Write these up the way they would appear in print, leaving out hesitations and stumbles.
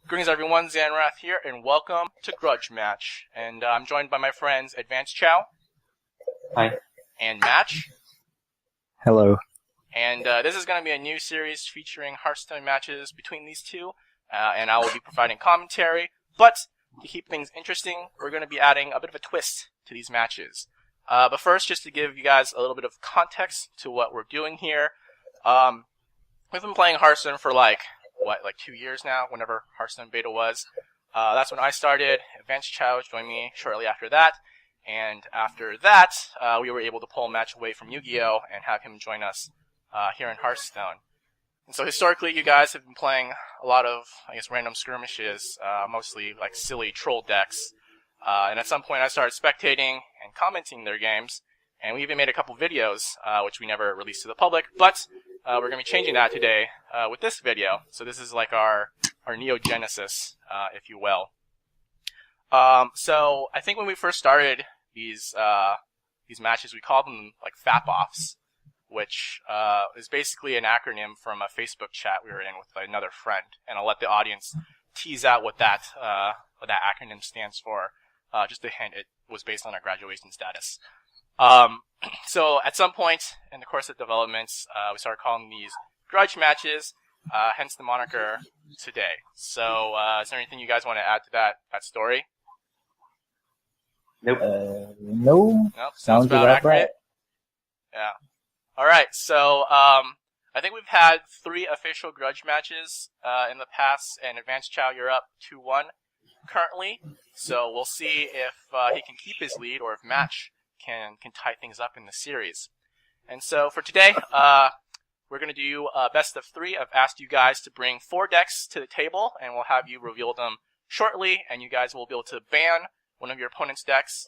Greetings everyone, Zannrath here, and welcome to Grudge Match. And I'm joined by my friends advancechao. Hi. And Match. Hello. And this is going to be a new series featuring Hearthstone matches between these two, and I will be providing commentary. But to keep things interesting, we're going to be adding a bit of a twist to these matches. But first, just to give you guys a little bit of context to what we're doing here, we've been playing Hearthstone for like 2 years now, whenever Hearthstone beta was. That's when I started. advancechao joined me shortly after that. And after that, we were able to pull a match away from Yu-Gi-Oh! And have him join us here in Hearthstone. And so historically, you guys have been playing a lot of, random skirmishes, mostly like silly troll decks. And at some point, I started spectating and commenting their games. And we even made a couple videos, which we never released to the public. But we're going to be changing that today with this video. So this is like our Neogenesis, if you will. So I think when we first started these matches, we called them like FAP-offs, which is basically an acronym from a Facebook chat we were in with another friend. And I'll let the audience tease out what that acronym stands for. Just a hint, it was based on our graduation status. So at some point in the course of developments, we started calling these Grudge Matches, hence the moniker today. So is there anything you guys want to add to that story? Nope. No. Nope. Sounds about accurate. Right. Yeah. All right. So I think we've had 3 official Grudge Matches in the past, and advancechao, you're up 2-1 currently. So we'll see if he can keep his lead or if Match can tie things up in the series. And so for today, we're going to do best of 3. I've asked you guys to bring 4 decks to the table, and we'll have you reveal them shortly, and you guys will be able to ban one of your opponent's decks.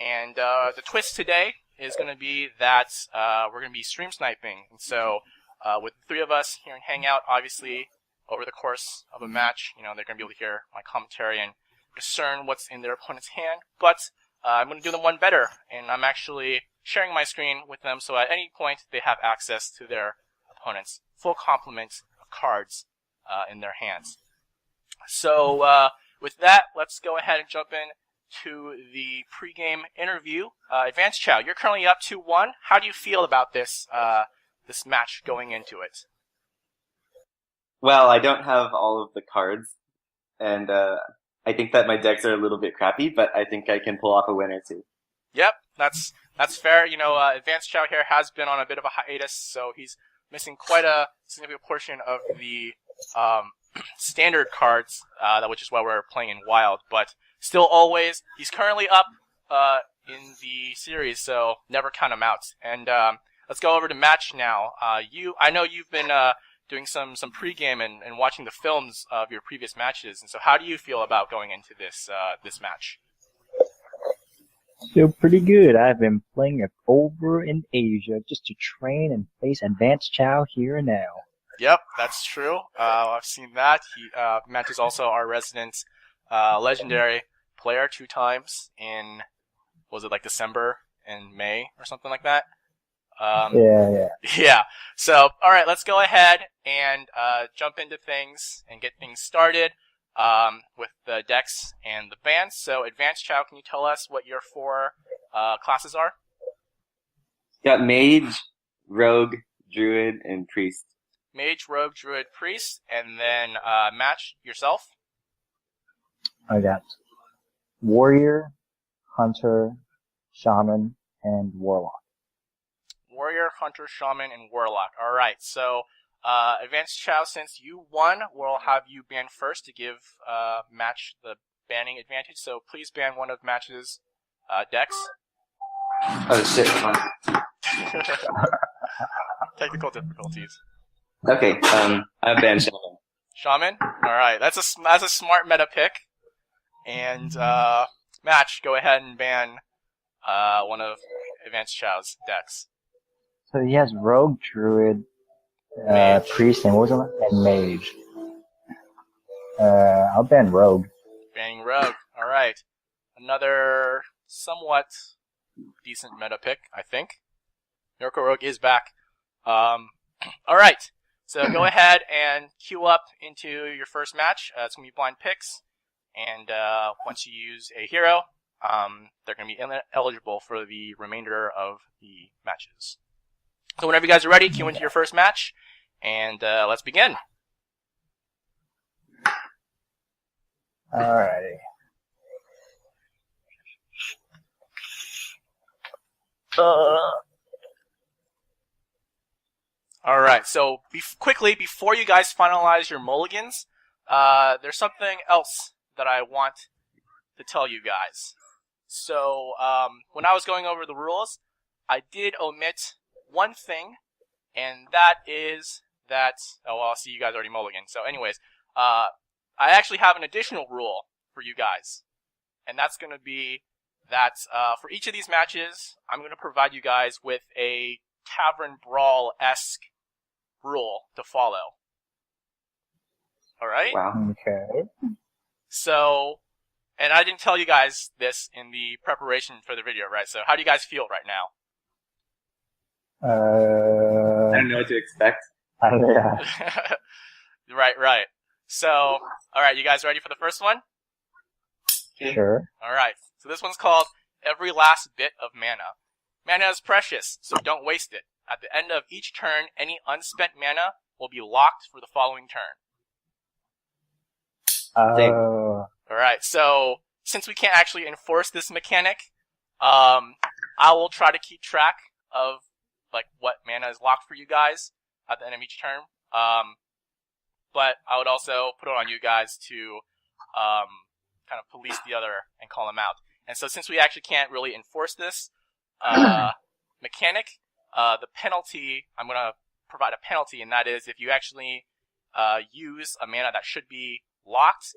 And the twist today is going to be that we're going to be stream sniping. And so with the 3 of us here in Hangout, obviously over the course of a match, they're going to be able to hear my commentary and discern what's in their opponent's hand. But I'm going to do them one better, and I'm actually sharing my screen with them, so at any point they have access to their opponent's full complement of cards in their hands. So with that, let's go ahead and jump in to the pregame interview. advancechao, you're currently up 2-1. How do you feel about this this match going into it? Well, I don't have all of the cards, and I think that my decks are a little bit crappy, but I think I can pull off a win or 2. Yep, that's fair. advancechao here has been on a bit of a hiatus, so he's missing quite a significant portion of the standard cards, which is why we're playing in Wild. But still, always, he's currently up in the series, so never count him out. And let's go over to Match now. I know you've been doing some pregame and watching the films of your previous matches, and so how do you feel about going into this match? Feel pretty good. I've been playing it over in Asia just to train and face advancechao here and now. Yep, that's true. I've seen that. Match is also our resident legendary player 2 times in, was it like December and May or something like that? Yeah. So, all right, let's go ahead and jump into things and get things started with the decks and the bans. So, advancechao, can you tell us what your 4 classes are? Got Mage, Rogue, Druid, and Priest. Mage, Rogue, Druid, Priest, and then Match, yourself? I got Warrior, Hunter, Shaman, and Warlock. Warrior, Hunter, Shaman, and Warlock. All right, so advancechao, since you won, we'll have you ban first to give Match the banning advantage. So please ban one of Match's decks. Oh shit! Come on. Technical difficulties. Okay, I banned Shaman. Shaman. All right, that's a smart meta pick. And Match, go ahead and ban one of advancechao's decks. So he has Rogue, Druid, Priest, and what was it? And Mage. I'll ban Rogue. Banning Rogue. All right. Another somewhat decent meta pick, I think. Miracle Rogue is back. All right. So go ahead and queue up into your first match. It's going to be blind picks. And once you use a hero, they're going to be eligible for the remainder of the matches. So whenever you guys are ready, queue into your first match. And let's begin. Alrighty. Alright, so quickly, before you guys finalize your mulligans, there's something else that I want to tell you guys. So, when I was going over the rules, I did omit one thing, and that is that... Oh, well, I'll see you guys already mulligan. So anyways, I actually have an additional rule for you guys, and that's going to be that for each of these matches, I'm going to provide you guys with a Tavern Brawl-esque rule to follow. Alright? Wow. Okay. So, and I didn't tell you guys this in the preparation for the video, right? So how do you guys feel right now? I don't know what to expect. Yeah. Right. So, alright, you guys ready for the first one? Sure. Alright, so this one's called Every Last Bit of Mana. Mana is precious, so don't waste it. At the end of each turn, any unspent mana will be locked for the following turn. Alright, so since we can't actually enforce this mechanic, I will try to keep track of like what mana is locked for you guys at the end of each turn. But I would also put it on you guys to kind of police the other and call them out. And so since we actually can't really enforce this mechanic, the penalty, I'm going to provide a penalty, and that is if you actually use a mana that should be locked,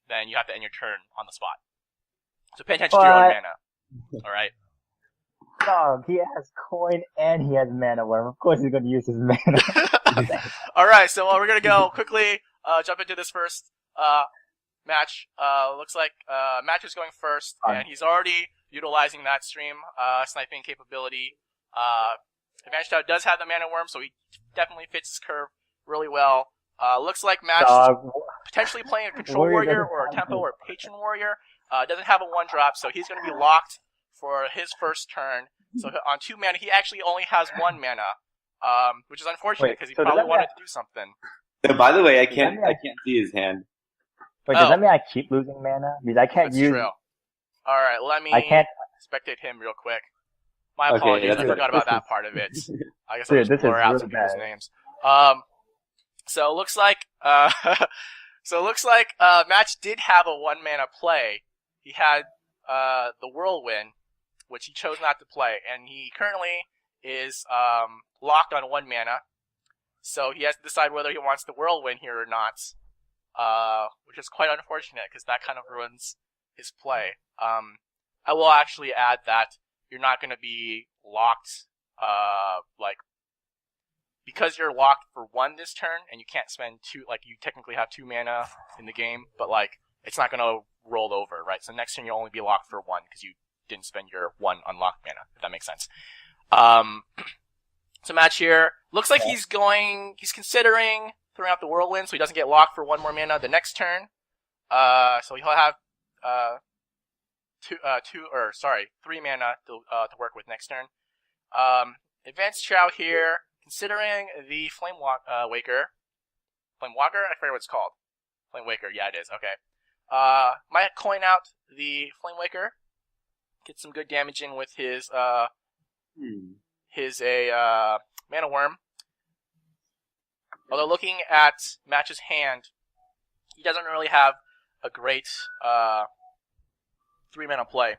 then you have to end your turn on the spot. So pay attention to your own mana. Alright? Dog, he has coin and he has mana worm. Of course he's going to use his mana. Alright, so we're going to go quickly jump into this first match. Looks like Match is going first, and he's already utilizing that stream sniping capability. advancechao does have the mana worm, so he definitely fits his curve really well. Looks like Match potentially playing a control warrior or a tempo or patron warrior. Doesn't have a 1-drop, so he's going to be locked for his first turn. So on 2 mana, he actually only has 1 mana, which is unfortunate because he probably wanted to do something. So by the way, I can't see his hand. Wait, does that mean I keep losing mana? Because I can't use. True. All right, let me spectate him real quick. My apologies, I forgot about that part of it. I guess I'll just blur out some people's names. So it looks like Match did have a 1 mana play. He had the Whirlwind, which he chose not to play, and he currently is locked on 1 mana. So he has to decide whether he wants the Whirlwind here or not, which is quite unfortunate because that kind of ruins his play. I will actually add that you're not going to be locked, because you're locked for 1 this turn, and you can't spend 2, you technically have 2 mana in the game, but, it's not going to roll over, right? So next turn you'll only be locked for 1, because you didn't spend your 1 unlocked mana, if that makes sense. So Match here, looks like he's considering throwing out the Whirlwind, so he doesn't get locked for 1 more mana the next turn. So he'll have, 3 mana to work with next turn. advancechao here, considering the Flame Waker. Flame Walker? I forget what it's called. Flame Waker, yeah it is, okay. Might coin out the Flame Waker. Get some good damage in with his mana worm. Although looking at Match's hand, he doesn't really have a great 3 mana play.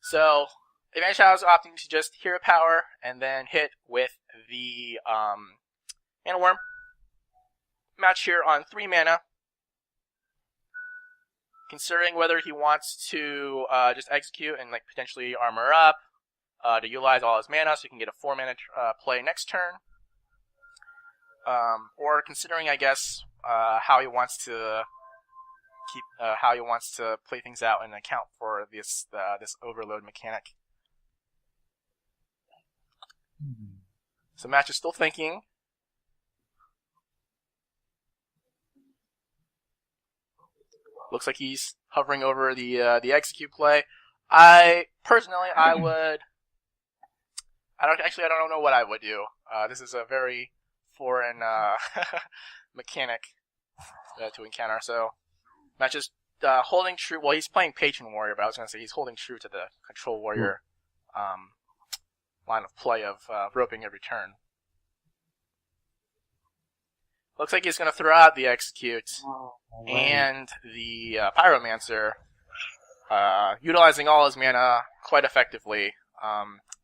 So advancechao is opting to just hero power and then hit with the mana worm. Match here on 3 mana, considering whether he wants to just execute and potentially armor up to utilize all his mana so he can get a 4 mana play next turn, or considering, I guess, how he wants to play things out and account for this overload mechanic. So Match is still thinking. Looks like he's hovering over the execute play. I would. I don't know what I would do. This is a very foreign mechanic to encounter. So Match is holding true. Well, he's playing Patron Warrior, but I was going to say he's holding true to the Control Warrior line of play of roping every turn. Looks like he's going to throw out the Execute and the Pyromancer, utilizing all his mana quite effectively.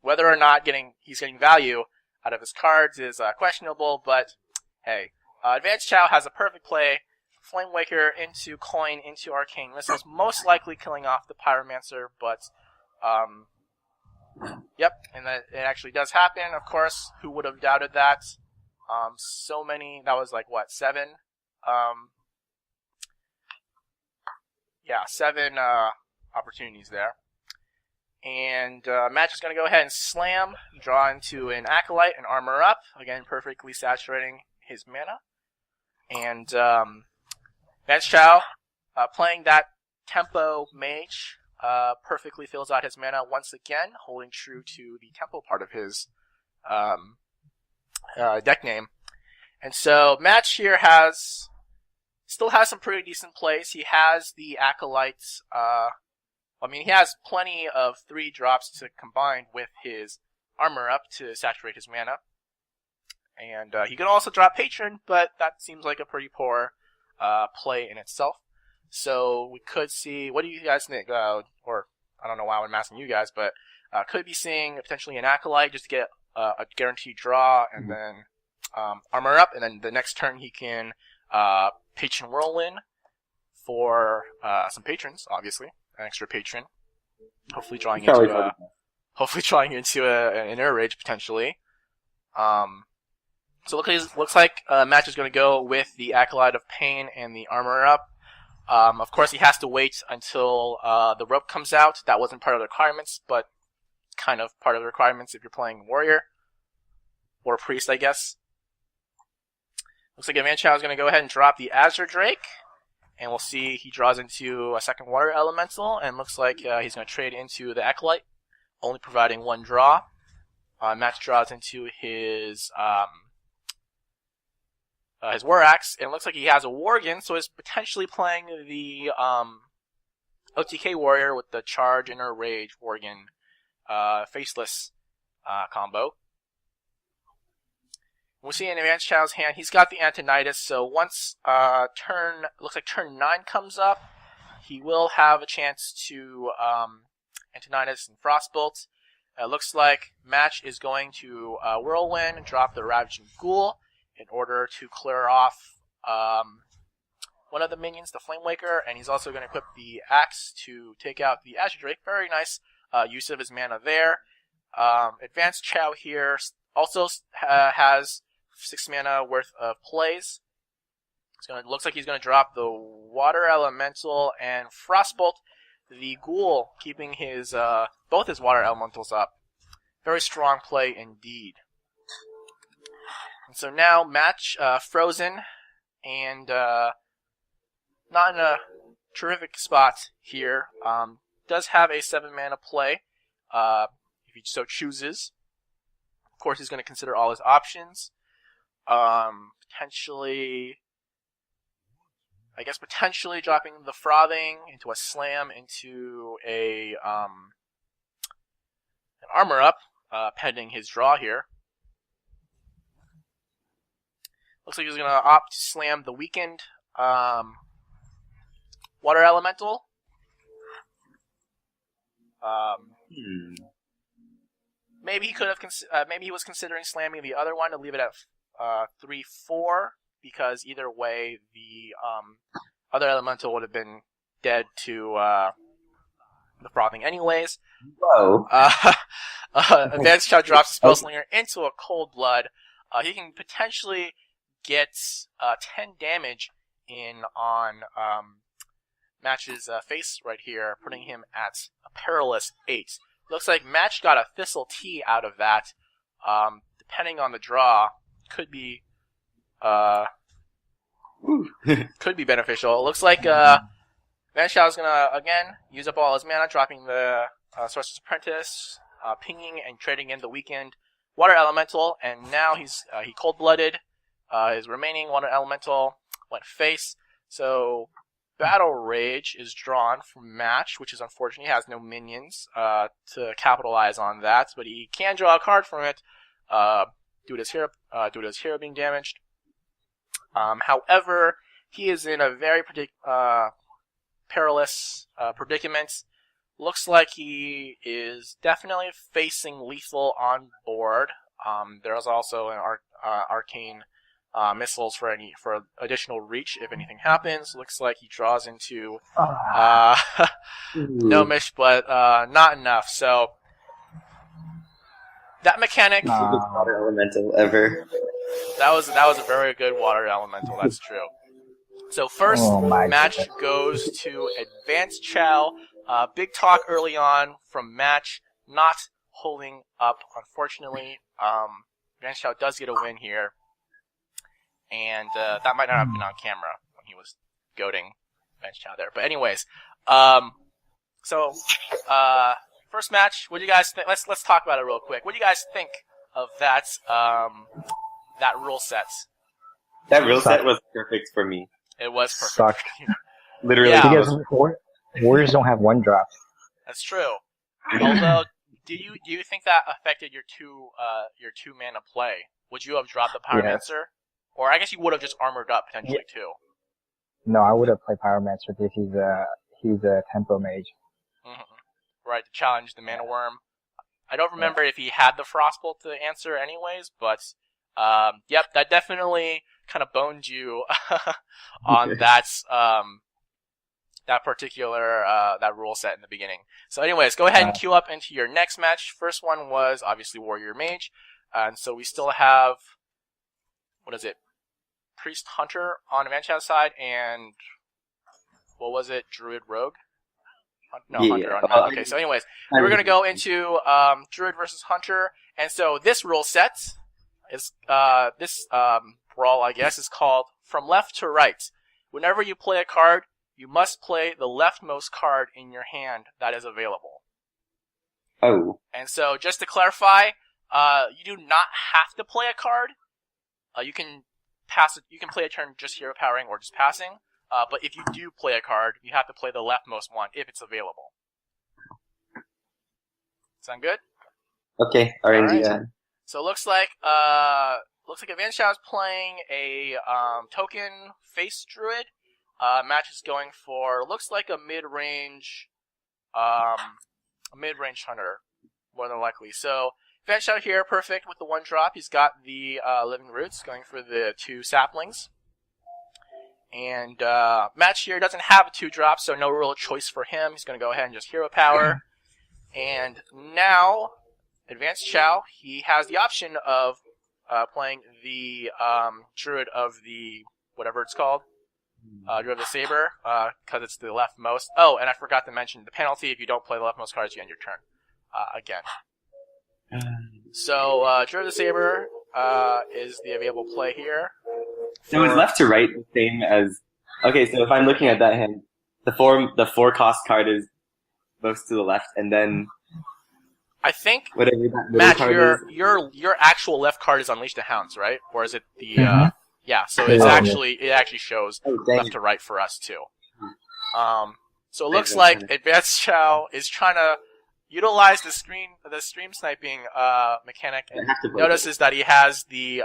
Whether or not he's getting value out of his cards is questionable, but hey. advancechao has a perfect play. Flamewaker into Coin into Arcane Missiles, most likely killing off the Pyromancer, but yep, and that it actually does happen, of course. Who would have doubted that? So many, that was like, what, 7? Yeah, 7 opportunities there. And Match is going to go ahead and slam, draw into an Acolyte and armor up, again, perfectly saturating his mana. And advancechao, playing that tempo mage, perfectly fills out his mana once again, holding true to the tempo part of his deck name. And so Match here still has some pretty decent plays. He has the Acolytes. He has plenty of 3 drops to combine with his armor up to saturate his mana. And he can also drop Patron, but that seems like a pretty poor play in itself. So we could see, what do you guys think? Or I don't know why I'm asking you guys, but could be seeing potentially an Acolyte just to get a guaranteed draw, and then armor up, and then the next turn he can Patron Whirlwind for some patrons, obviously, an extra patron. Hopefully drawing into an Air Rage potentially. So looks like Match is going to go with the Acolyte of Pain and the armor up. Of course, he has to wait until the rope comes out. That wasn't part of the requirements, but kind of part of the requirements if you're playing Warrior. Or Priest, I guess. Looks like advancechao is going to go ahead and drop the Azure Drake. And we'll see he draws into a second Water Elemental. And looks like he's going to trade into the Acolyte, only providing 1 draw. Match draws into his War Axe. And it looks like he has a Worgen, so he's potentially playing the OTK Warrior with the Charge, Inner Rage, Worgen, Faceless combo. We'll see in advancechao's hand, he's got the Antonidas, so once looks like turn 9 comes up, he will have a chance to Antonidas and Frostbolt. Looks like Match is going to Whirlwind and drop the Ravaging Ghoul in order to clear off one of the minions, the Flamewaker, and he's also going to equip the Axe to take out the Azure Drake. Very nice use of his mana there. advancechao here also has 6 mana worth of plays. Looks like he's going to drop the Water Elemental and Frostbolt, the Ghoul, keeping his both his Water Elementals up. Very strong play indeed. And so now Match frozen and not in a terrific spot here. Does have a 7 mana play if he so chooses. Of course, he's going to consider all his options. Potentially dropping the Frothing into a Slam into an Armor Up, pending his draw here. Looks like he's going to opt to slam the weakened Water Elemental. Maybe he could have. Maybe he was considering slamming the other one to leave it at 3/4, because either way, the other elemental would have been dead to the Frothing anyways. Whoa. advancechao drops the Spellslinger into a Cold Blood. He can potentially get 10 damage in on Match's face right here, putting him at a perilous 8. Looks like Match got a Thistle Tea out of that. depending on the draw, could be beneficial. It looks like Advanced Chao is gonna again use up all his mana, dropping the Sorcerer's Apprentice, pinging and trading in the weakened Water Elemental, and now he cold-blooded. His remaining Water Elemental went face, so Battle Rage is drawn from Match, which is unfortunate. He has no minions to capitalize on that, but he can draw a card from it due to his hero being damaged. However, he is in a very perilous predicament. Looks like he is definitely facing lethal on board. There's also an arcane missiles for additional reach if anything happens. Looks like he draws into Gnomish, but not enough. So that mechanic, Biggest water elemental ever. that was a very good water elemental. That's true. So first match goes to Advanced Chao. Big talk early on from Match, not holding up, unfortunately. Advanced Chao does get a win here. And that might not have been on camera when he was goading Advanced Chao there. But anyways, first match, what do you guys think? Let's talk about it real quick. What do you guys think of that rule set? That rule set was perfect for me. It was perfect. Sucked. Literally. Yeah. Because Warriors don't have one drop. That's true. Although, do you think that affected your two mana play? Would you have dropped the Pyromancer? Or I guess you would have just armored up potentially too. No, I would have played Pyromancer if he's a tempo mage. Mm-hmm. Right, to challenge the Mana Worm. I don't remember if he had the Frostbolt to answer anyways, but yep, that definitely kind of boned you on that particular that rule set in the beginning. So anyways, go ahead and queue up into your next match. First one was obviously Warrior Mage, and so we still have, what is it, Priest Hunter on Advanced Chao's side, and what was it, Druid Rogue? No, Yeah. Hunter on Mount. Okay, so anyways, we're going to go into Druid versus Hunter, and so this rule set is, brawl, I guess, is called From Left to Right. Whenever you play a card, you must play the leftmost card in your hand that is available. Oh. And so, just to clarify, you do not have to play a card. You can pass it. You can play a turn just hero powering or just passing. But if you do play a card, you have to play the leftmost one if it's available. Sound good? Okay. RNG. Alright. So it looks like Advanced Chao is playing a token face druid. Match is going for, looks like a mid-range hunter, more than likely. So Advanced Chao here, perfect with the one drop. He's got the living roots, going for the 2 saplings. And Match here doesn't have a 2-drop, so no real choice for him. He's going to go ahead and just hero power. And now, Advanced Chao, he has the option of playing the Druid of the, whatever it's called, Druid of the Saber, because it's the leftmost. Oh, and I forgot to mention the penalty: if you don't play the leftmost cards, you end your turn again. So, Druid of the Saber is the available play here. So is left to right the same as? Okay, so if I'm looking at that hand, the 4 cost card is most to the left, and then I think whatever that middle Matt, card is. your actual left card is Unleash the Hounds, right? Or is it the yeah? So it actually shows left to right for us too. So it looks like Advanced Chao is trying to utilize the stream sniping mechanic, and notices that he has the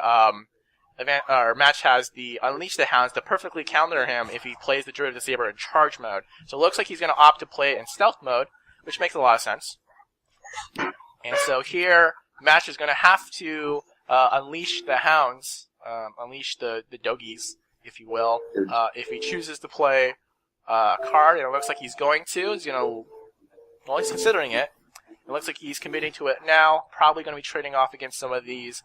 Match has the Unleash the Hounds to perfectly counter him if he plays the Druid of the Saber in charge mode. So it looks like he's going to opt to play it in stealth mode, which makes a lot of sense. And so here, Match is going to have to unleash the hounds, unleash the doggies, if you will, if he chooses to play a card, and it looks like he's going to. He's considering it. It looks like he's committing to it now, probably going to be trading off against some of these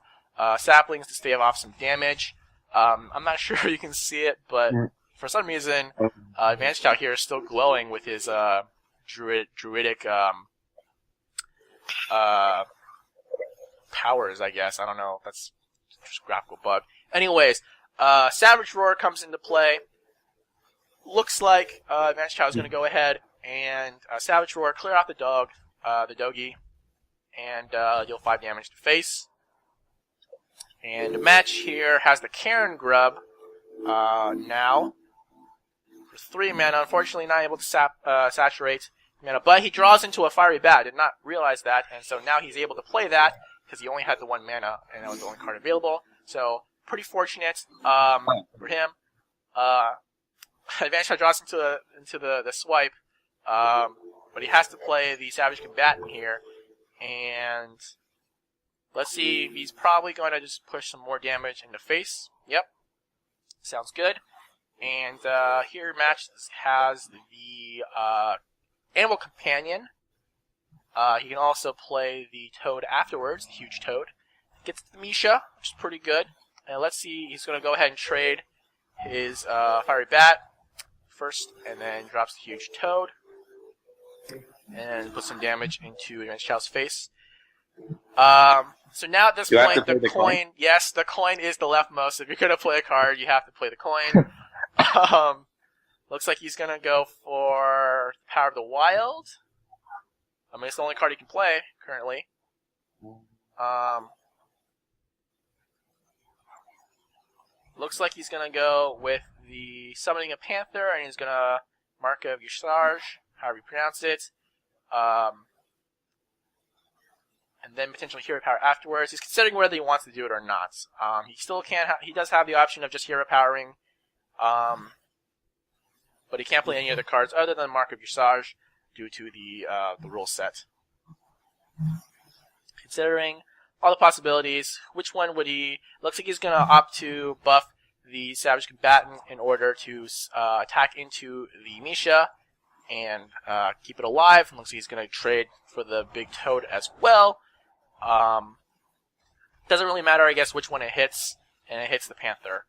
saplings to stave off some damage. I'm not sure you can see it, but for some reason, Advanced Chao here is still glowing with his druidic powers, I guess. I don't know. That's just a graphical bug. Anyways, Savage Roar comes into play. Looks like advancechao is going to go ahead and Savage Roar, clear out the doggy, and deal 5 damage to face. And Match here has the Karen Grub now for 3 mana. Unfortunately, not able to saturate mana, but he draws into a Fiery Bat. Did not realize that, and so now he's able to play that because he only had the 1 mana, and that was the only card available. So pretty fortunate for him. advancechao draws into the swipe, but he has to play the Savage Combatant here, and let's see, he's probably going to just push some more damage into face. Yep, sounds good. And here Match has the Animal Companion. He can also play the Toad afterwards, the huge Toad. Gets the Misha, which is pretty good. And let's see, he's going to go ahead and trade his Fiery Bat first, and then drops the huge Toad. And put some damage into advancechao's face. So now at this point, the coin, yes, the coin is the leftmost. If you're going to play a card, you have to play the coin. Looks like he's going to go for Power of the Wild. I mean, it's the only card he can play currently. Looks like he's going to go with the Summoning a Panther, and he's going to Mark of Yusarj, however you pronounce it. And then potentially Hero Power afterwards. He's considering whether he wants to do it or not. He still can't. He does have the option of just Hero Powering, but he can't play any other cards other than Mark of Yusarj due to the rule set. Considering all the possibilities, which one would he? Looks like he's going to opt to buff the Savage Combatant in order to attack into the Misha and keep it alive. Looks like he's going to trade for the big Toad as well. Doesn't really matter, I guess, which one it hits, and it hits the Panther.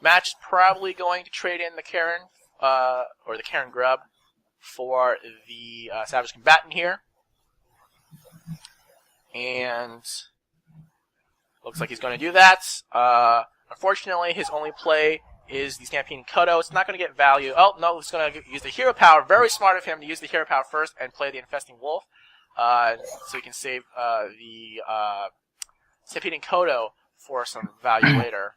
Match probably going to trade in the Karen, or the Karen Grub, for the Savage Combatant here. And looks like he's going to do that. Unfortunately, his only play is the Stampeding Kodo. It's not going to get value. Oh, no, he's going to use the Hero Power. Very smart of him to use the Hero Power first and play the Infesting Wolf. So he can save the Stampeding Kodo for some value later.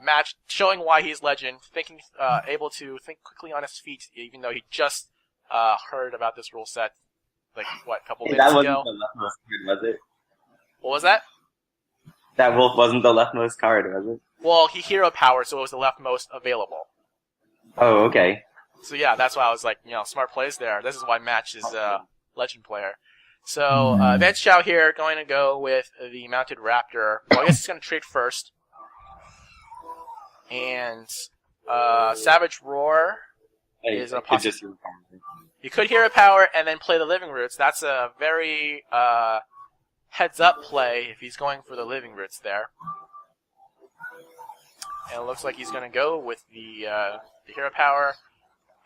Match showing why he's legend, able to think quickly on his feet, even though he just heard about this rule set, like, what, a couple minutes ago? That wasn't the leftmost card, was it? What was that? That wolf wasn't the leftmost card, was it? Well, he Hero Powered, so it was the leftmost available. Oh, okay. So yeah, that's why I was like, smart plays there. This is why Match is a legend player. So, advancechao here, going to go with the Mounted Raptor. Well, I guess he's going to trade first. And Savage Roar is a possibility. You could Hero Power and then play the Living Roots. That's a very heads-up play if he's going for the Living Roots there. And it looks like he's going to go with the Hero Power,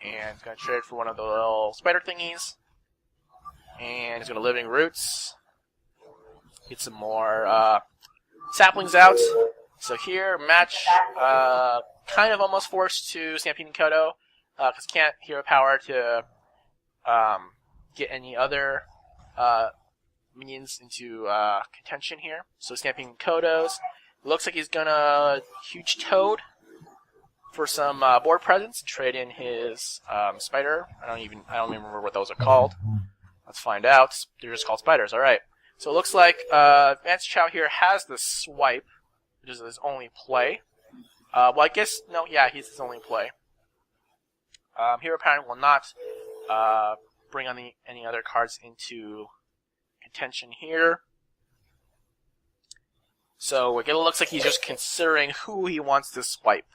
and he's going to trade for one of the little spider thingies. And he's going to Living Roots. Get some more saplings out. So here, Match kind of almost forced to Stampeding Kodo, because he can't Hero Power to get any other minions into contention here. So Stampeding Kodos. Looks like he's gonna Huge Toad for some board presence. Trade in his spider. I don't even remember what those are called. Let's find out. They're just called spiders. All right. So it looks like advancechao here has the swipe, which is his only play. Well, I guess no. Yeah, he's his only play. Hero Power will not bring on any other cards into contention here. So it looks like he's just considering who he wants to swipe.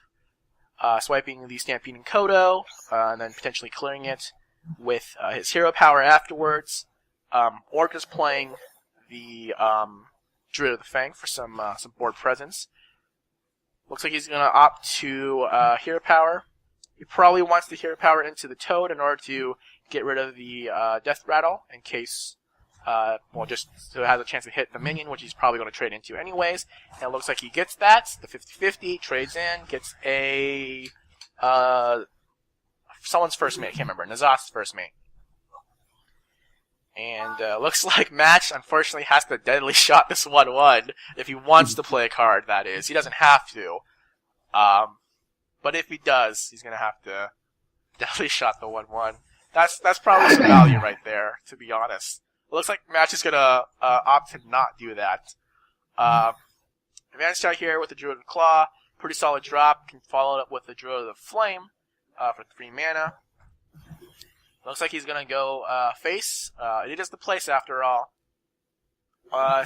Swiping the Stampeding Kodo, and then potentially clearing it with his Hero Power afterwards, or just playing the Druid of the Fang for some board presence. Looks like he's going to opt to Hero Power. He probably wants to Hero Power into the Toad in order to get rid of the Death Rattle in case Well, just so it has a chance to hit the minion, which he's probably going to trade into anyways. And it looks like he gets that. The 50-50, trades in, gets a... someone's first mate, I can't remember. Nazoth's first mate. And looks like Match, unfortunately, has to deadly shot this 1/1 if he wants to play a card, that is. He doesn't have to. But if he does, he's going to have to deadly shot the 1/1. That's probably some value right there, to be honest. It looks like Match is going to opt to not do that. Advanced Chao here with the Druid of Claw. Pretty solid drop. Can follow it up with the Druid of Flame for 3 mana. Looks like he's going to go face. It is the place after all.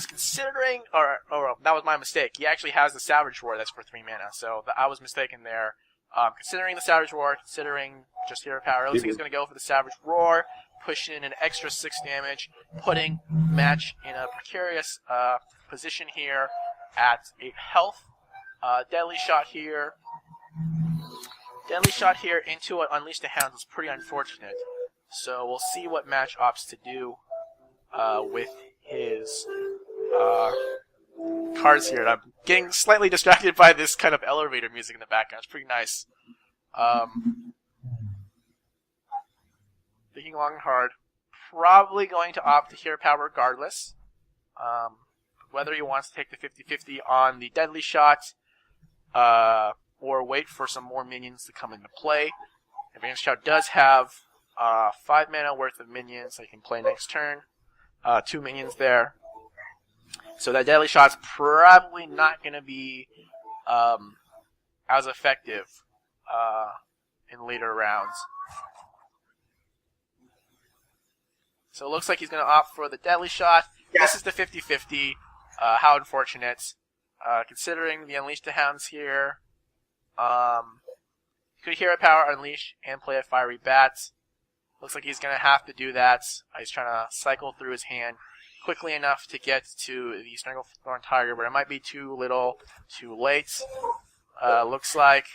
Considering, or that was my mistake. He actually has the Savage Roar that's for 3 mana, so I was mistaken there. Considering the Savage Roar, considering just hero power, it looks like he's going to go for the Savage Roar, push in an extra 6 damage, putting Match in a precarious position here at 8 health. Deadly shot here. Deadly shot here into an Unleash the Hounds is pretty unfortunate. So we'll see what Match opts to do with his cards here. And I'm getting slightly distracted by this kind of elevator music in the background. It's pretty nice. Thinking long and hard. Probably going to opt to hero power regardless. Whether he wants to take the 50-50 on the deadly shot or wait for some more minions to come into play. Advanced Chao does have 5 mana worth of minions that he can play next turn. 2 minions there. So that deadly shot's probably not going to be as effective in later rounds. So it looks like he's going to opt for the deadly shot. Yeah. This is the 50-50. How unfortunate. Considering the Unleash the Hounds here, you could hero power Unleash and play a Fiery Bat. Looks like he's going to have to do that. He's trying to cycle through his hand quickly enough to get to the Stranglethorn Tiger, but it might be too little, too late. Looks like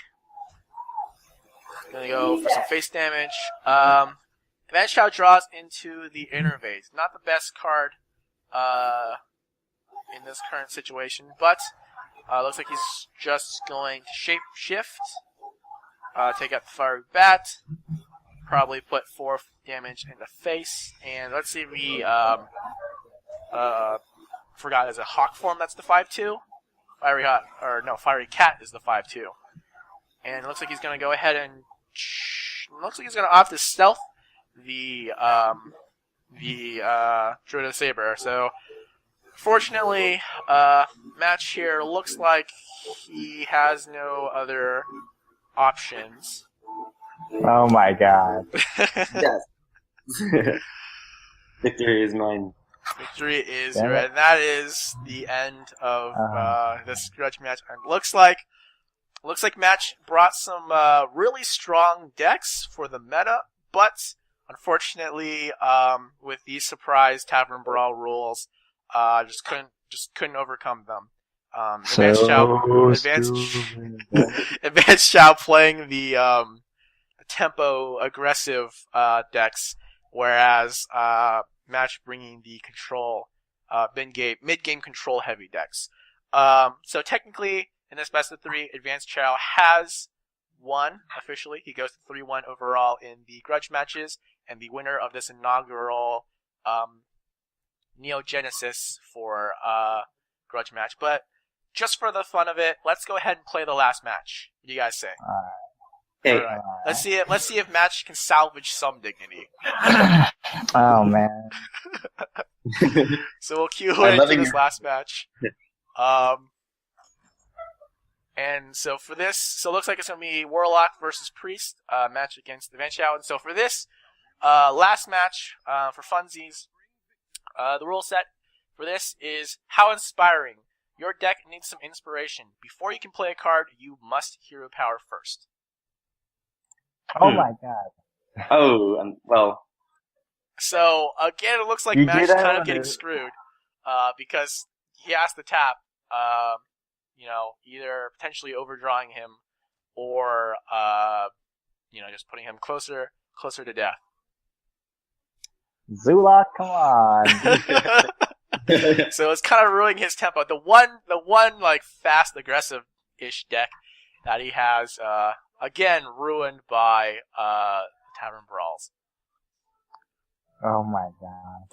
going to go for some face damage. Advanced Chao draws into the Innervate. Not the best card in this current situation, but looks like he's just going to shape shift, take out the Fiery Bat, probably put 4 damage in the face, and let's see if we forgot as a Hawk form that's the 5/2. Fiery Cat is the 5/2. And it looks like he's going to go ahead and looks like he's going to opt to stealth the Druid of Saber. So fortunately, Match here looks like he has no other options. Oh my god. Yes. Victory is mine. Victory is red. And that is the end of this Grudge Match. And looks like Match brought some really strong decks for the meta, but unfortunately, with these surprise Tavern Brawl rules, just couldn't overcome them. Advanced Chao playing the tempo aggressive decks, whereas Match bringing the control mid-game control heavy decks. So technically, in this best of 3, Advanced Chao has won officially. He goes to 3-1 overall in the Grudge Matches, and the winner of this inaugural Neogenesis for Grudge Match. But just for the fun of it, let's go ahead and play the last match. What do you guys say? Okay. All right. Let's see if Match can salvage some dignity. Oh man. So we'll cue into this last match. And so for this, it looks like it's going to be Warlock versus Priest, match against Advanced Chao. And so for this last match, for funsies, the rule set for this is how inspiring. Your deck needs some inspiration. Before you can play a card, you must hero power first. Oh my god. Oh, well. So, again, it looks like Match is kind of getting screwed, because he has to tap, either potentially overdrawing him or, just putting him closer to death. Zulak, come on. So it's kind of ruining his tempo. The one like fast aggressive-ish deck that he has, again ruined by Tavern Brawls. Oh my god.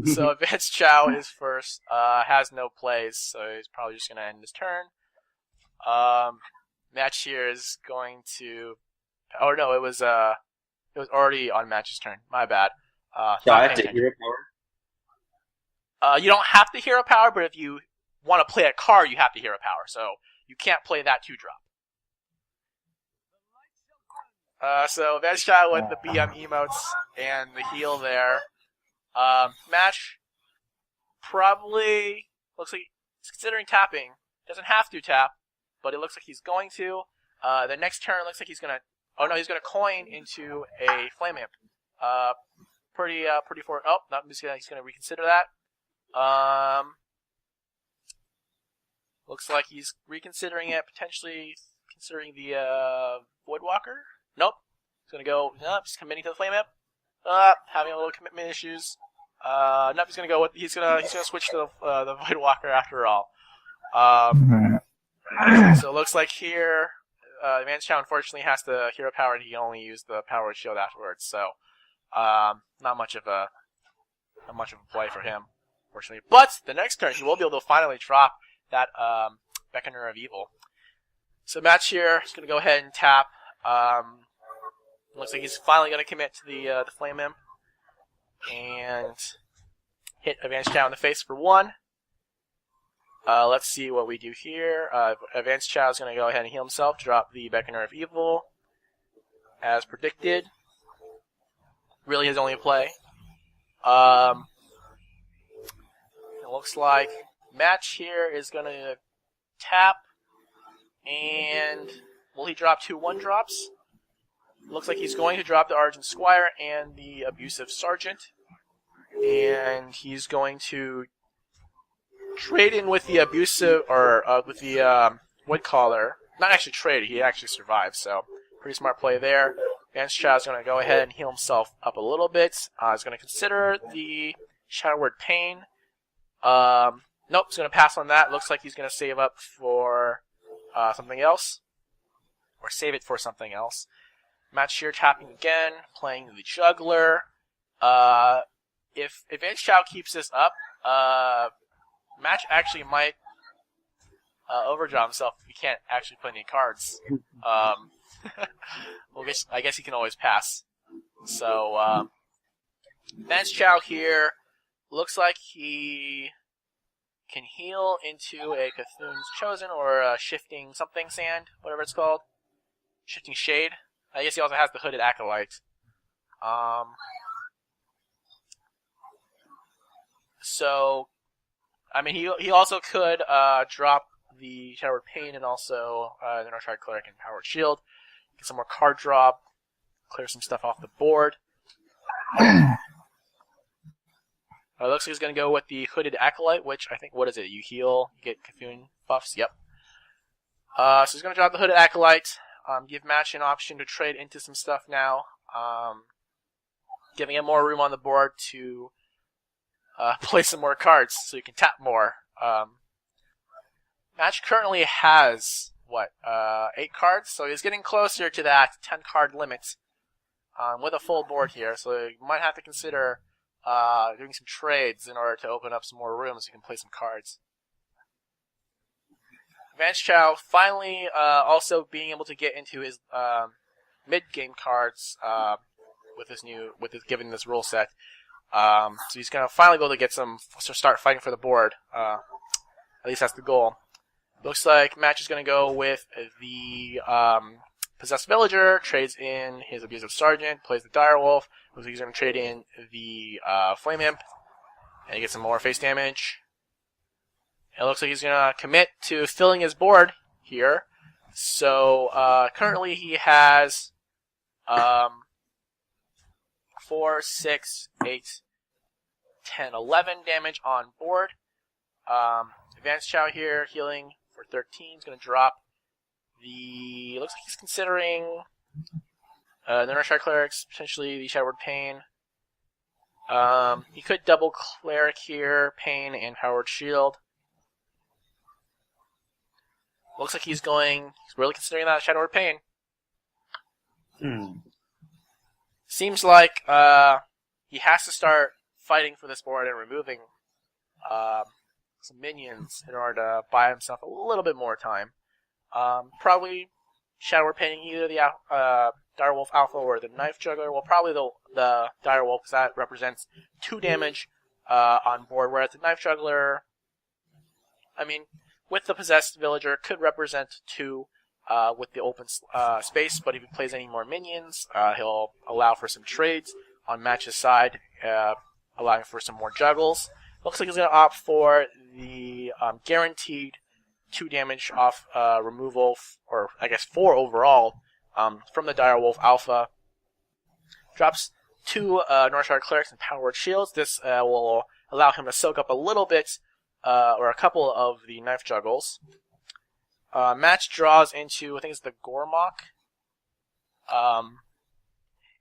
So advancechao is first. Has no plays, so he's probably just gonna end his turn. Match here is going to. Oh no, it was already on Match's turn. My bad. So I have to hero power? You don't have to hero power, but if you want to play a card, you have to hero power. So you can't play that 2-drop. So advancechao with the BM emotes and the heal there. Match probably looks like he's considering tapping. Doesn't have to tap, but it looks like he's going to. The next turn looks like he's gonna. Oh no, he's gonna coin into a flame imp. Pretty for. Oh, no, he's gonna reconsider that. Looks like he's reconsidering it, potentially considering the Voidwalker. Nope. He's gonna go. Nope, he's committing to the flame imp. Having a little commitment issues. Nope, he's gonna go with. He's gonna switch to the Voidwalker after all. So it looks like here, advancechao unfortunately has the hero power, and he can only use the powered shield afterwards. So, not much of a play for him, unfortunately. But the next turn, he will be able to finally drop that Beckoner of Evil. So match here is gonna go ahead and tap. Looks like he's finally gonna commit to the Flame Imp and hit advancechao in the face for 1. Let's see what we do here. advancechao is going to go ahead and heal himself, drop the Beckoner of Evil, as predicted. Really his only play. It looks like Match here is going to tap, and will he drop 2 1-drops? Looks like he's going to drop the Argent Squire and the Abusive Sergeant, and he's going to trade in with the abusive, or with the Woodcaller. Not actually trade, he actually survives, so pretty smart play there. advancechao is going to go ahead and heal himself up a little bit. He's going to consider the Shadow Word Pain. Nope, he's going to pass on that. Looks like he's going to save up for something else. Or save it for something else. Match here tapping again, playing the Juggler. If advancechao keeps this up, Match actually might overdraw himself if he can't actually play any cards. Well, I guess he can always pass. So, advancechao here looks like he can heal into a Cthulhu's Chosen or a Shifting something sand, whatever it's called. Shifting Shade. I guess he also has the Hooded Acolyte. So, I mean, he also could drop the Shadow Word Pain and also the Northshire Cleric and Powered Shield. Get some more card drop, clear some stuff off the board. Looks like he's going to go with the Hooded Acolyte, which I think, what is it? You heal, you get Cthulhu buffs? Yep. So he's going to drop the Hooded Acolyte, give Match an option to trade into some stuff now, giving him more room on the board to play some more cards so you can tap more. Match currently has, 8 cards? So he's getting closer to that 10-card limit with a full board here. So you might have to consider doing some trades in order to open up some more room so you can play some cards. advancechao finally also being able to get into his mid-game cards given this rule set. So he's going to finally be able to get start fighting for the board. At least that's the goal. Looks like Match is going to go with the Possessed Villager, trades in his Abusive Sergeant, plays the Direwolf. Looks like he's going to trade in the Flame Imp, and he gets some more face damage. It looks like he's going to commit to filling his board here. So currently he has 4, 6, 8, 10, 11 damage on board. advancechao here, healing for 13. He's going to drop the... Looks like he's considering the Northshire Clerics, potentially the Shadow Word Pain. He could double Cleric here, Pain and Powered Shield. Looks like he's really considering that Shadow or Pain. Seems like he has to start fighting for this board and removing some minions in order to buy himself a little bit more time. Probably Shadow or Pain either the Direwolf Alpha or the Knife Juggler. Well, probably the Direwolf, because that represents 2 damage on board, whereas the Knife Juggler, I mean, with the Possessed Villager, could represent 2 with the open space, but if he plays any more minions, he'll allow for some trades on Match's side, allowing for some more juggles. Looks like he's going to opt for the guaranteed 2 damage off removal, or I guess 4 overall, from the Direwolf Alpha. Drops 2 Northshire Clerics and Powered Shields. This will allow him to soak up a little bit, or a couple of the Knife Juggles. Match draws into, I think it's the Gormok.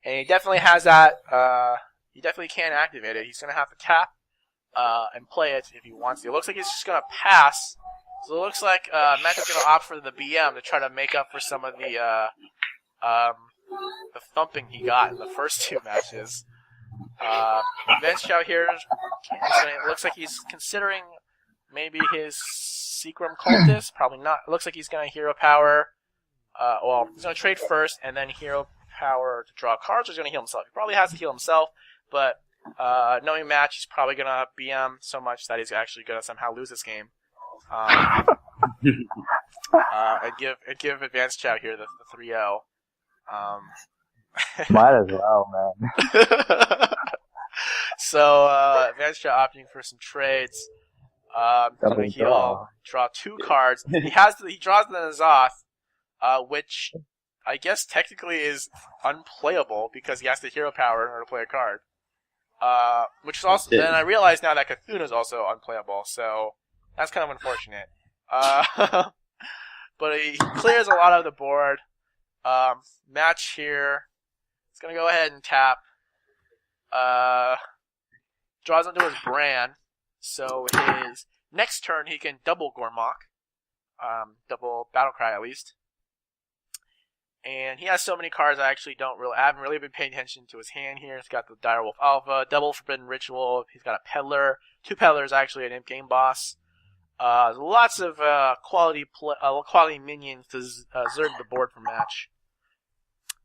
And he definitely has that, he definitely can activate it. He's going to have to tap and play it if he wants to. It looks like he's just going to pass. So it looks like Match is going to opt for the BM to try to make up for some of the thumping he got in the first 2 matches. advancechao here, it looks like he's considering maybe his Seacrum Cultist. Probably not. It looks like he's going to Hero Power. Well, he's going to trade first and then Hero Power to draw cards, or he's going to heal himself. He probably has to heal himself, but knowing Match, he's probably going to BM so much that he's actually going to somehow lose this game. I'd give advancechao here the 3-0. Might as well, man. So advancechao opting for some trades. He'll draw 2 cards. He draws the N'Zoth, which I guess technically is unplayable because he has to Hero Power in order to play a card. Which is also, then I realize now that Cthulhu is also unplayable, so that's kind of unfortunate. But he clears a lot of the board. Match here. He's going to go ahead and tap. Draws onto his Bran. So his next turn he can double Gormok. Double Battlecry at least. And he has so many cards I actually haven't really been paying attention to his hand here. He's got the Direwolf Alpha, double Forbidden Ritual. He's got a Peddler. 2 Peddlers actually, an Imp Game Boss. Lots of quality minions to zerg the board for Match.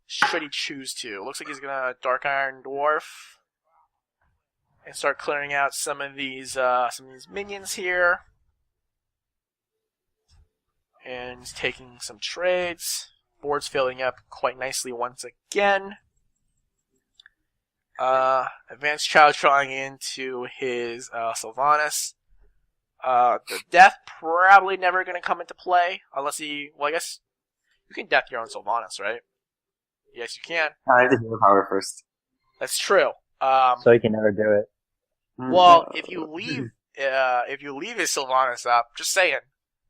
Should he choose to? Looks like he's gonna Dark Iron Dwarf and start clearing out some of these minions here. And he's taking some trades. Board's filling up quite nicely once again. advancechao drawing into his Sylvanas. The death probably never going to come into play unless well, I guess you can death your own Sylvanas, right? Yes, you can. I have to hero power first. That's true. So you can never do it. Well, if you leave his Sylvanas up, just saying,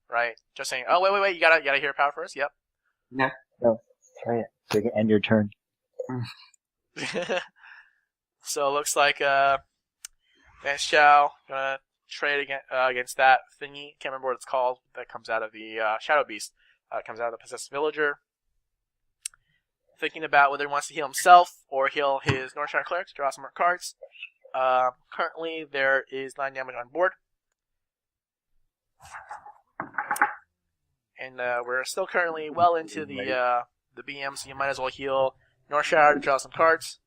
right? Just saying. Oh, wait, you gotta hero power first. Yep. Yeah. No, try it. So you can end your turn. So it looks like advancechao gonna trade against that thingy. Can't remember what it's called. That comes out of the Shadow Beast. Comes out of the Possessed Villager. Thinking about whether he wants to heal himself or heal his Northshire Cleric to draw some more cards. Currently, there is 9 damage on board. And we're still currently well into the BM, so you might as well heal Northshire to draw some cards.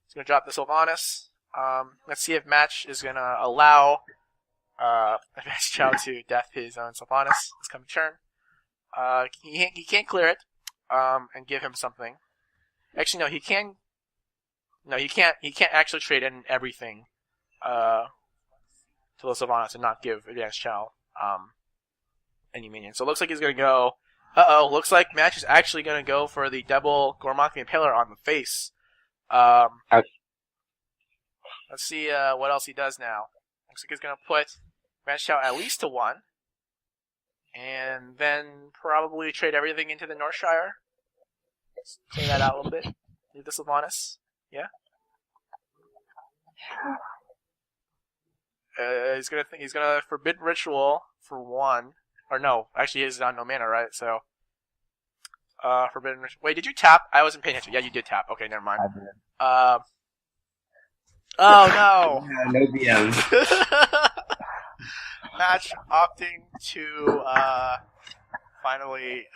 He's going to drop the Sylvanas. Let's see if Match is going to allow advancechao to death his own Sylvanas this coming turn. He can't clear it and give him something. Actually, no, he can. No, he can't. He can't actually trade in everything to the Sylvanas and not give advancechao any minions. So it looks like he's going to go. Looks like Match is actually going to go for the double Gormok the Impaler on the face. Let's see what else he does now. Looks like he's going to put advancechao at least to 1. And then probably trade everything into the Northshire. Let's clean that out a little bit. Leave the Sylvanas. Yeah. He's gonna forbid ritual for 1. Or no, actually he's on no mana, right? So forbidden ritual. Wait, did you tap? I wasn't paying attention. Yeah, you did tap. Okay, never mind. I did. Oh no. No DM. Match opting to finally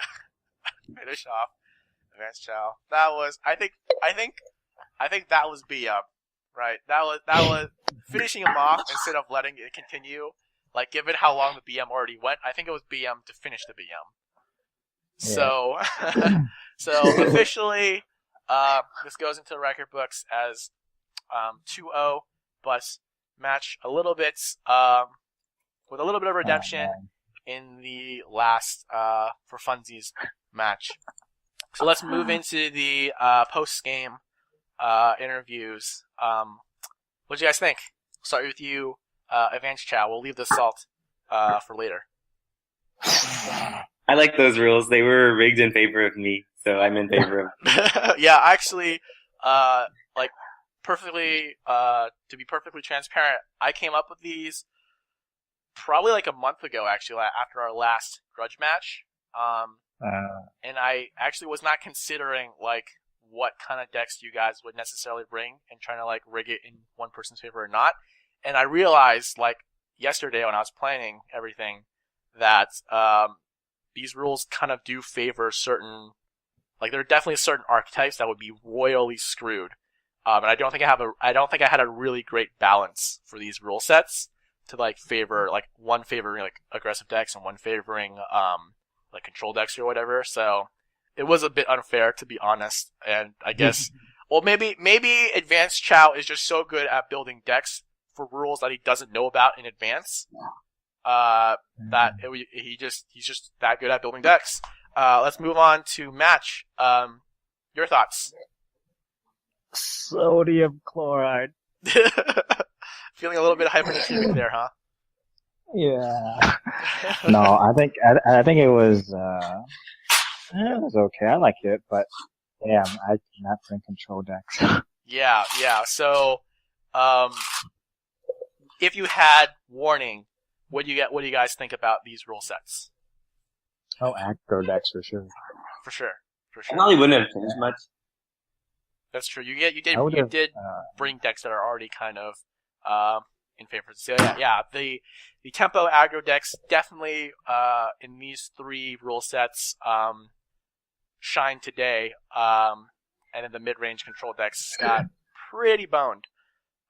finish off advancechao. That was I think that was BM, right? That was finishing him off instead of letting it continue. Like given how long the BM already went, I think it was BM to finish the BM. Yeah. So officially this goes into the record books as 2-0, but match a little bit with a little bit of redemption in the last for funsies match. So let's move into the post-game interviews. What do you guys think? Start with you, advancechao. We'll leave the salt for later. I like those rules. They were rigged in favor of me, so I'm in favor of them. Yeah, actually, like perfectly to be perfectly transparent, I came up with these probably like a month ago, actually, after our last grudge match. And I actually was not considering like what kind of decks you guys would necessarily bring and trying to like rig it in one person's favor or not. And I realized like yesterday when I was planning everything that these rules kind of do favor certain, like there are definitely certain archetypes that would be royally screwed. And I don't think I had a really great balance for these rule sets to like favor like one favoring like aggressive decks and one favoring like control decks or whatever. So it was a bit unfair, to be honest. And I guess, well, maybe advancechao is just so good at building decks for rules that he doesn't know about in advance. That he's just that good at building decks. Let's move on to match. Your thoughts? Sodium chloride. Feeling a little bit hypernatremic there, huh? Yeah. No, I think it was okay. I liked it, but damn, I cannot bring control decks. Yeah. So, if you had warning, what do you guys think about these rule sets? Oh, aggro decks for sure. For sure. I probably wouldn't have changed much. That's true. You did bring decks that are already kind of in favor. So yeah. The tempo aggro decks definitely in these 3 rule sets shine today. And then the mid-range control decks got pretty boned.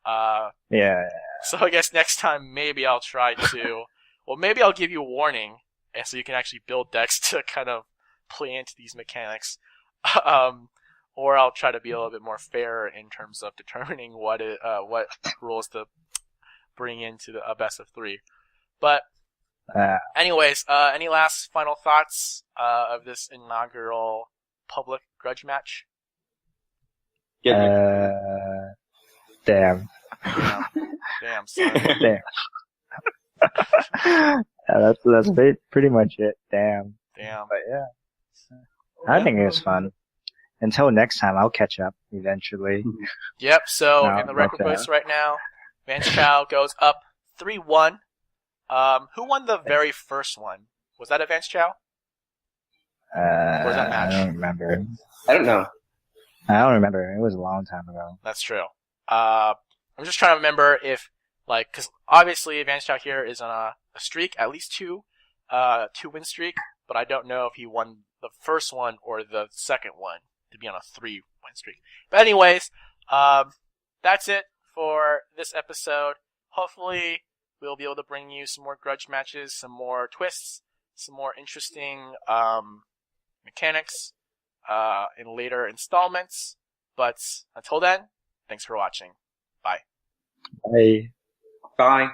Yeah. So I guess next time maybe I'll try to. Well, maybe I'll give you a warning, and so you can actually build decks to kind of play into these mechanics. Or I'll try to be a little bit more fair in terms of determining what rules to bring into a best of 3. But anyways, any last final thoughts of this inaugural public grudge match? Damn. Damn, son. Damn. That's pretty much it. Damn. But yeah, I think it was fun. Until next time, I'll catch up eventually. Yep. So in the record books right now, advancechao goes up 3-1. Who won the very first one? Was that advancechao? Or was that match? I don't remember. I don't know. I don't remember. It was a long time ago. That's true. I'm just trying to remember if, like, because obviously advancechao here is on a streak, at least 2 win streak, but I don't know if he won the first one or the second one to be on a 3 win streak. But anyways, that's it for this episode. Hopefully we'll be able to bring you some more grudge matches, some more twists, some more interesting mechanics in later installments. But until then, thanks for watching. Bye. Bye. Bye.